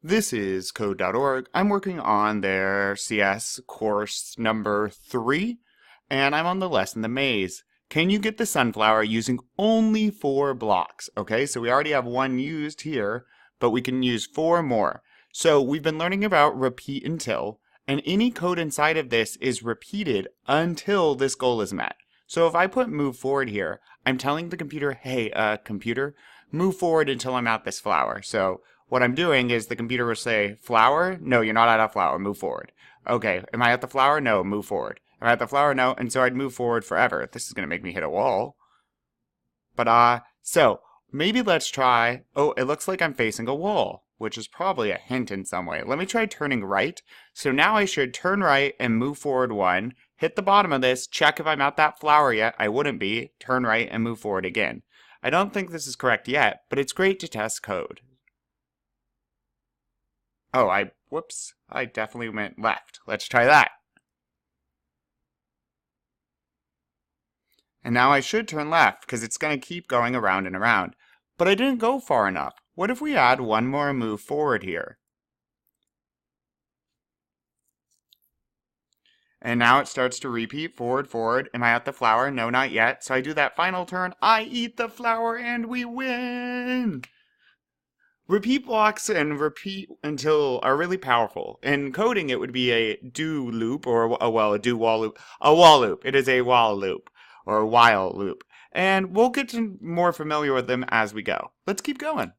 This is code.org. I'm working on their CS course number 3, and I'm on the lesson, The Maze. Can you get the sunflower using only 4 blocks? Okay, so we already have 1 used here, but we can use 4 more. So we've been learning about repeat until, and any code inside of this is repeated until this goal is met. So if I put move forward here, I'm telling the computer, hey, computer, move forward until I'm at this flower. So what I'm doing is the computer will say, flower? No, you're not at a flower, move forward. Okay, am I at the flower? No, move forward. Am I at the flower? No, and so I'd move forward forever. This is going to make me hit a wall. But, so, maybe let's try, oh, it looks like I'm facing a wall, which is probably a hint in some way. Let me try turning right. So now I should turn right and move forward 1, hit the bottom of this, check if I'm at that flower yet. I wouldn't be. Turn right and move forward again. I don't think this is correct yet, but it's great to test code. Oh, whoops, I definitely went left. Let's try that. And now I should turn left, because it's going to keep going around and around. But I didn't go far enough. What if we add 1 more move forward here? And now it starts to repeat, forward, forward. Am I at the flower? No, not yet. So I do that final turn. I eat the flower and we win! Repeat blocks and repeat until are really powerful. In coding, it would be a do loop or a do while loop. A while loop. It is a while loop or while loop. And we'll get to more familiar with them as we go. Let's keep going.